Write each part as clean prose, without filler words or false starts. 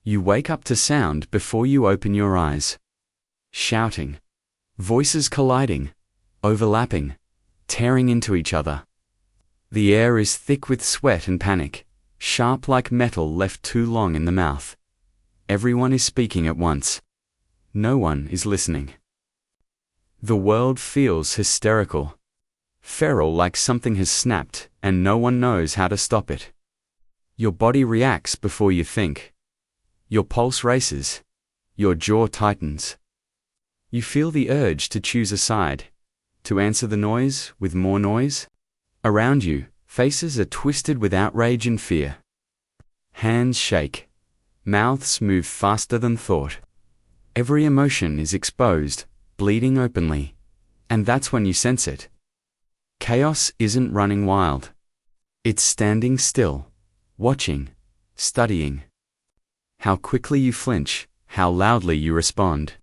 You wake up to sound before you open your eyes. Shouting. Voices colliding, overlapping, tearing into each other. The air is thick with sweat and panic, sharp like metal left too long in the mouth. Everyone is speaking at once. No one is listening. The world feels hysterical. Feral, like something has snapped and no one knows how to stop it. Your body reacts before you think. Your pulse races. Your jaw tightens. You feel the urge to choose a side, to answer the noise with more noise. Around you, faces are twisted with outrage and fear. Hands shake. Mouths move faster than thought. Every emotion is exposed, bleeding openly. And that's when you sense it. Chaos isn't running wild. It's standing still, watching, studying. How quickly you flinch, how loudly you respond.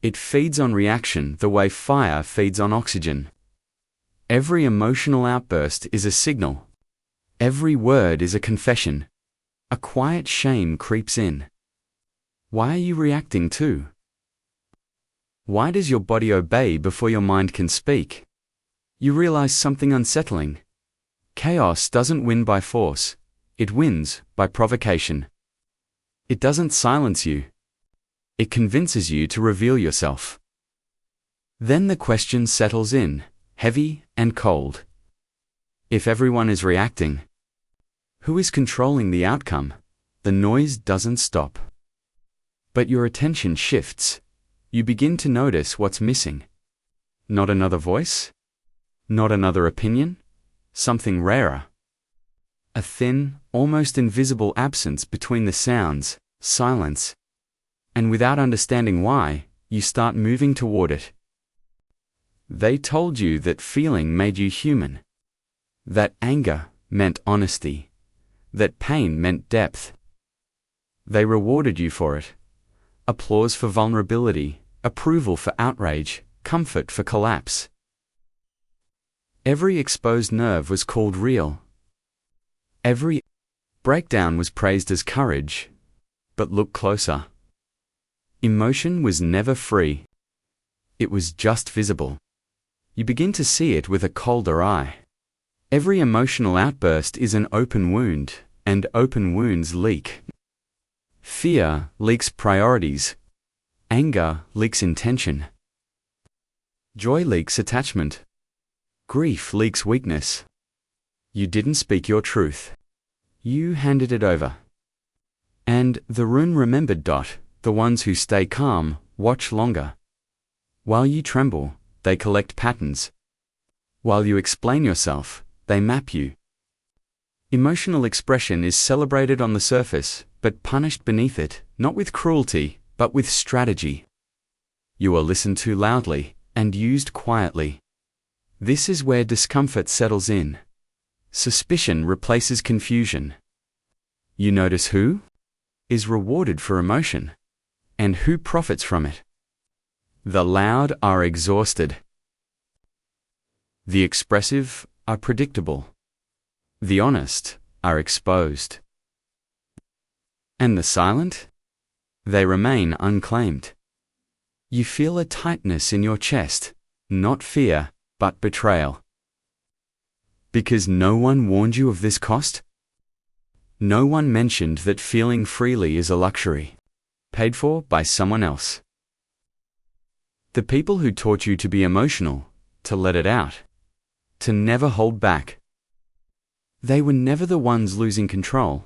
It feeds on reaction the way fire feeds on oxygen. Every emotional outburst is a signal. Every word is a confession. A quiet shame creeps in. Why are you reacting too? Why does your body obey before your mind can speak? You realize something unsettling. Chaos doesn't win by force. It wins by provocation. It doesn't silence you. It convinces you to reveal yourself. Then the question settles in, heavy and cold. If everyone is reacting, who is controlling the outcome? The noise doesn't stop. But your attention shifts. You begin to notice what's missing. Not another voice? Not another opinion? Something rarer. A thin, almost invisible absence between the sounds, silence. And without understanding why, you start moving toward it. They told you that feeling made you human. That anger meant honesty. That pain meant depth. They rewarded you for it. Applause for vulnerability, approval for outrage, comfort for collapse. Every exposed nerve was called real. Every breakdown was praised as courage. But look closer. Emotion was never free. It was just visible. You begin to see it with a colder eye. Every emotional outburst is an open wound, and open wounds leak. Fear leaks priorities. Anger leaks intention. Joy leaks attachment. Grief leaks weakness. You didn't speak your truth. You handed it over. And the room remembered. The ones who stay calm watch longer. While you tremble, they collect patterns. While you explain yourself, they map you. Emotional expression is celebrated on the surface, but punished beneath it, not with cruelty, but with strategy. You are listened to loudly and used quietly. This is where discomfort settles in. Suspicion replaces confusion. You notice who is rewarded for emotion, and who profits from it. The loud are exhausted. The expressive are predictable. The honest are exposed. And the silent? They remain unclaimed. You feel a tightness in your chest, not fear, but betrayal. Because no one warned you of this cost? No one mentioned that feeling freely is a luxury, paid for by someone else. The people who taught you to be emotional, to let it out, to never hold back. They were never the ones losing control.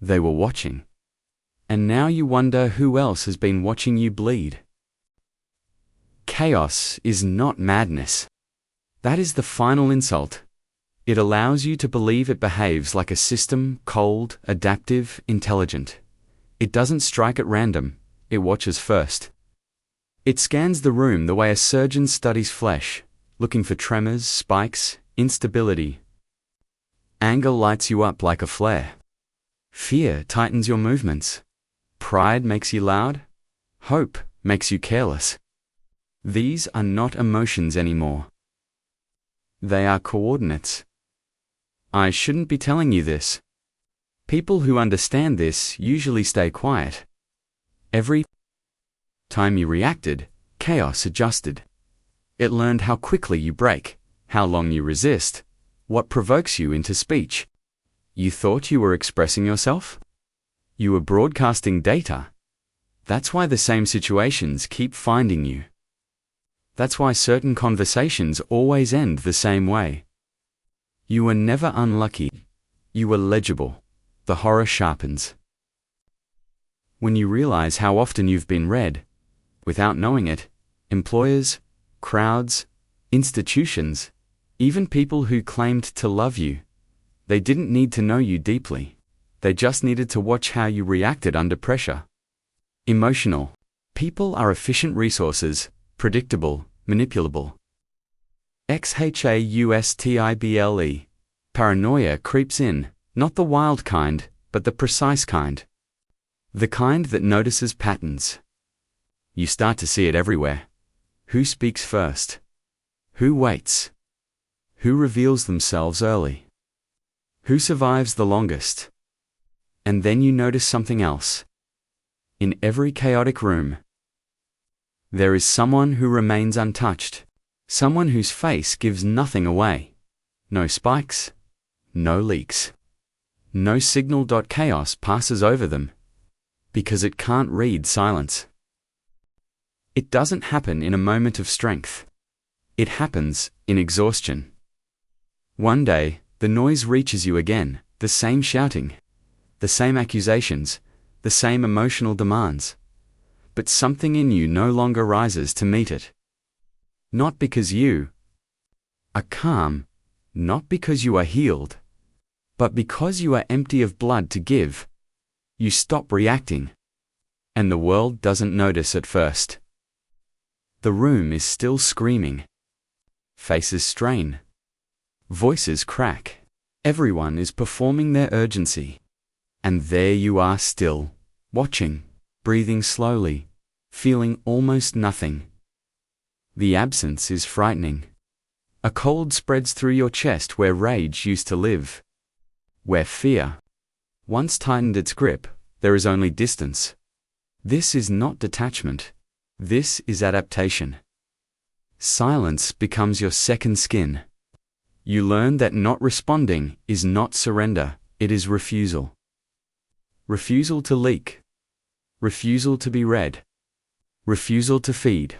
They were watching. And now you wonder who else has been watching you bleed. Chaos is not madness. That is the final insult. It allows you to believe it behaves like a system, cold, adaptive, intelligent. It doesn't strike at random, it watches first. It scans the room the way a surgeon studies flesh, looking for tremors, spikes, instability. Anger lights you up like a flare. Fear tightens your movements. Pride makes you loud. Hope makes you careless. These are not emotions anymore. They are coordinates. I shouldn't be telling you this. People who understand this usually stay quiet. Every time you reacted, chaos adjusted. It learned how quickly you break, how long you resist, what provokes you into speech. You thought you were expressing yourself? You were broadcasting data. That's why the same situations keep finding you. That's why certain conversations always end the same way. You were never unlucky. You were legible. The horror sharpens. When you realize how often you've been read, without knowing it, employers, crowds, institutions, even people who claimed to love you, they didn't need to know you deeply. They just needed to watch how you reacted under pressure. Emotional. People are efficient resources, predictable, manipulable. Exhaustible. Paranoia creeps in, not the wild kind, but the precise kind. The kind that notices patterns. You start to see it everywhere. Who speaks first? Who waits? Who reveals themselves early? Who survives the longest? And then you notice something else. In every chaotic room, there is someone who remains untouched. Someone whose face gives nothing away. No spikes. No leaks. No signal. Chaos passes over them. Because it can't read silence. It doesn't happen in a moment of strength. It happens in exhaustion. One day, the noise reaches you again, the same shouting, the same accusations, the same emotional demands. But something in you no longer rises to meet it. Not because you are calm, not because you are healed, but because you are empty of blood to give. You stop reacting. And the world doesn't notice at first. The room is still screaming. Faces strain. Voices crack. Everyone is performing their urgency. And there you are still, watching, breathing slowly, feeling almost nothing. The absence is frightening. A cold spreads through your chest where rage used to live. Where fear once tightened its grip, there is only distance. This is not detachment. This is adaptation. Silence becomes your second skin. You learn that not responding is not surrender, it is refusal. Refusal to leak. Refusal to be read. Refusal to feed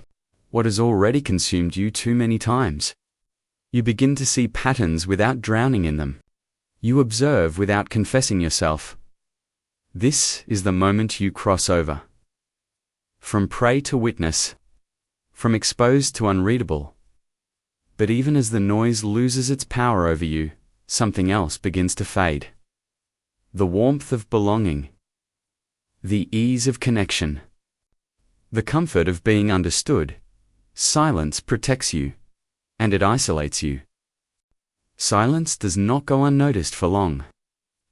what has already consumed you too many times. You begin to see patterns without drowning in them. You observe without confessing yourself. This is the moment you cross over. From prey to witness. From exposed to unreadable. But even as the noise loses its power over you, something else begins to fade. The warmth of belonging. The ease of connection. The comfort of being understood. Silence protects you. And it isolates you. Silence does not go unnoticed for long.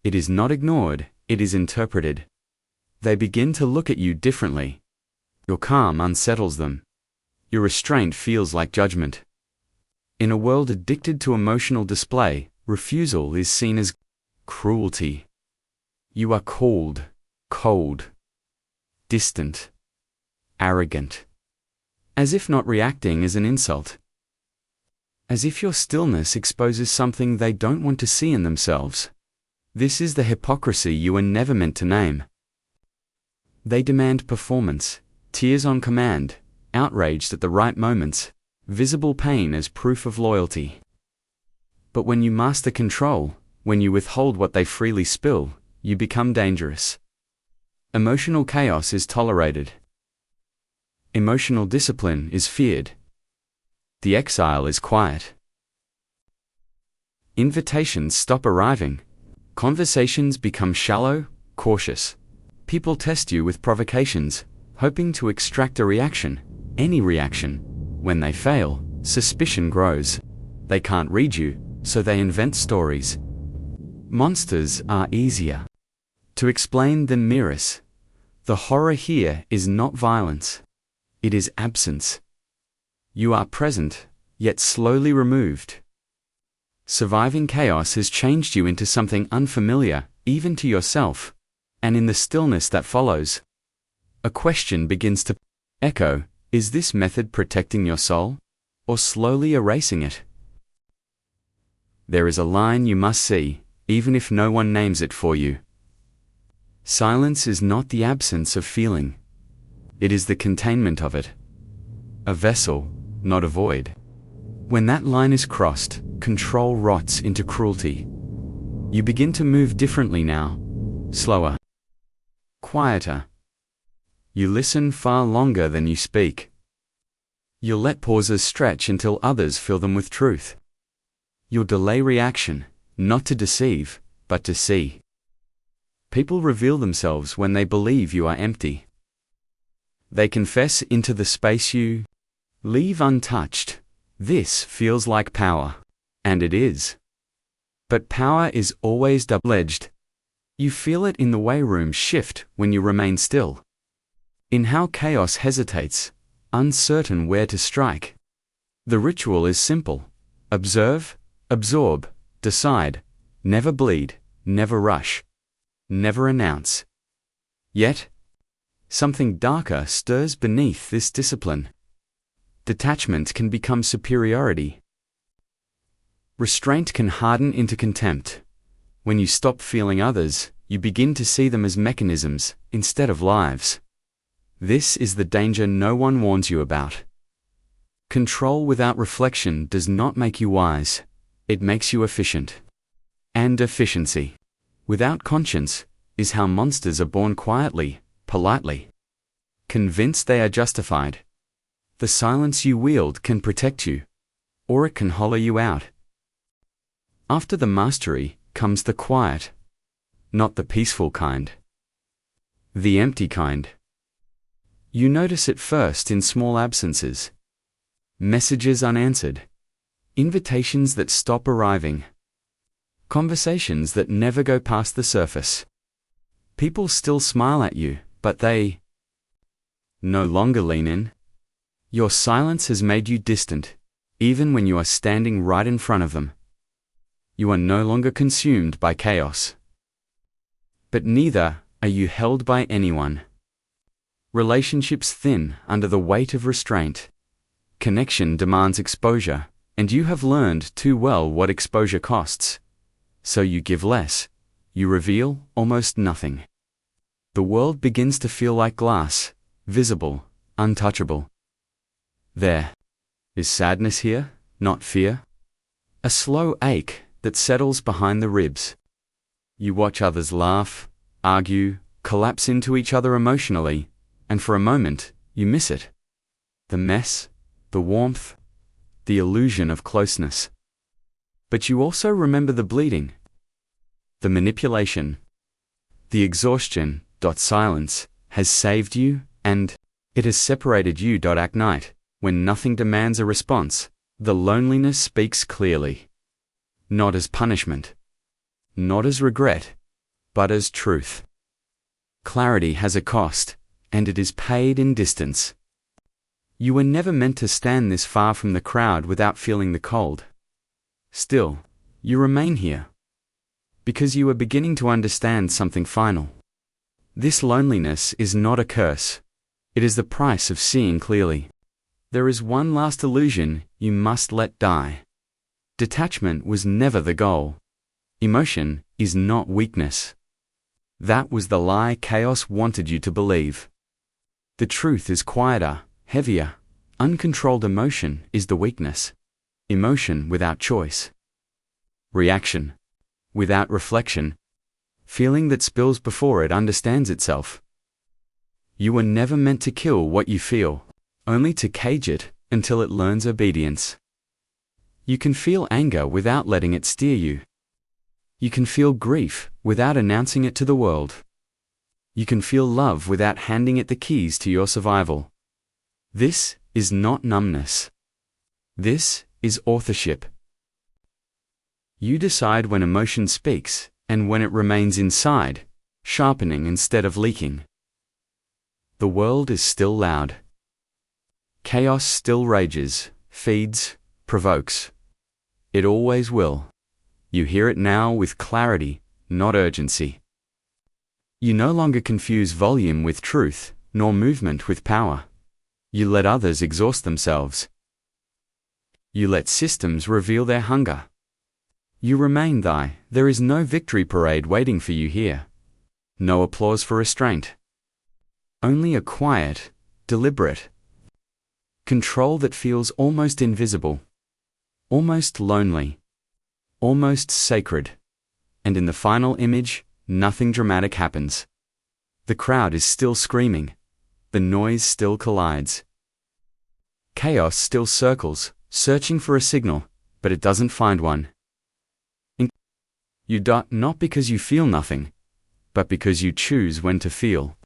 It is not ignored, it is interpreted. They begin to look at you differently. Your calm unsettles them. Your restraint feels like judgment. In a world addicted to emotional display, refusal is seen as cruelty. You are cold, distant, arrogant. As if not reacting is an insult. As if your stillness exposes something they don't want to see in themselves. This is the hypocrisy you were never meant to name. They demand performance, tears on command, outraged at the right moments, visible pain as proof of loyalty. But when you master control, when you withhold what they freely spill, you become dangerous. Emotional chaos is tolerated. Emotional discipline is feared. The exile is quiet. Invitations stop arriving. Conversations become shallow, cautious. People test you with provocations, hoping to extract a reaction, any reaction. When they fail, suspicion grows. They can't read you, so they invent stories. Monsters are easier to explain than mirrors. The horror here is not violence. It is absence. You are present, yet slowly removed. Surviving chaos has changed you into something unfamiliar, even to yourself, and in the stillness that follows, a question begins to echo. Is this method protecting your soul, or slowly erasing it? There is a line you must see, even if no one names it for you. Silence is not the absence of feeling. It is the containment of it. A vessel, not a void. When that line is crossed, control rots into cruelty. You begin to move differently now, slower, quieter. You listen far longer than you speak. You'll let pauses stretch until others fill them with truth. You'll delay reaction, not to deceive, but to see. People reveal themselves when they believe you are empty. They confess into the space you leave untouched. This feels like power, and it is. But power is always double-edged. You feel it in the way rooms shift when you remain still. In how chaos hesitates, uncertain where to strike. The ritual is simple. Observe, absorb, decide, never bleed, never rush, never announce. Yet, something darker stirs beneath this discipline. Detachment can become superiority. Restraint can harden into contempt. When you stop feeling others, you begin to see them as mechanisms instead of lives. This is the danger no one warns you about. Control without reflection does not make you wise. It makes you efficient. And efficiency, without conscience, is how monsters are born quietly, politely, convinced they are justified. The silence you wield can protect you, or it can hollow you out. After the mastery comes the quiet, not the peaceful kind, the empty kind. You notice it first in small absences, messages unanswered, invitations that stop arriving, conversations that never go past the surface. People still smile at you, but they no longer lean in. Your silence has made you distant, even when you are standing right in front of them. You are no longer consumed by chaos. But neither are you held by anyone. Relationships thin under the weight of restraint. Connection demands exposure, and you have learned too well what exposure costs. So you give less. You reveal almost nothing. The world begins to feel like glass, visible, untouchable. There is sadness here, not fear. A slow ache that settles behind the ribs. You watch others laugh, argue, collapse into each other emotionally, and for a moment, you miss it. The mess, the warmth, the illusion of closeness. But you also remember the bleeding, the manipulation, the exhaustion. Silence has saved you, and it has separated you. At night, when nothing demands a response, the loneliness speaks clearly. Not as punishment, not as regret, but as truth. Clarity has a cost, and it is paid in distance. You were never meant to stand this far from the crowd without feeling the cold. Still, you remain here, because you are beginning to understand something final. This loneliness is not a curse. It is the price of seeing clearly. There is one last illusion you must let die. Detachment was never the goal. Emotion is not weakness. That was the lie chaos wanted you to believe. The truth is quieter, heavier. Uncontrolled emotion is the weakness. Emotion without choice. Reaction without reflection. Feeling that spills before it understands itself. You were never meant to kill what you feel, only to cage it until it learns obedience. You can feel anger without letting it steer you. You can feel grief without announcing it to the world. You can feel love without handing it the keys to your survival. This is not numbness. This is authorship. You decide when emotion speaks, and when it remains inside, sharpening instead of leaking. The world is still loud. Chaos still rages, feeds, provokes. It always will. You hear it now with clarity, not urgency. You no longer confuse volume with truth, nor movement with power. You let others exhaust themselves. You let systems reveal their hunger. You remain thy, there is no victory parade waiting for you here. No applause for restraint. Only a quiet, deliberate control that feels almost invisible, almost lonely, almost sacred. And in the final image, nothing dramatic happens. The crowd is still screaming. The noise still collides. Chaos still circles, searching for a signal, but it doesn't find one. You dot not because you feel nothing, but because you choose when to feel.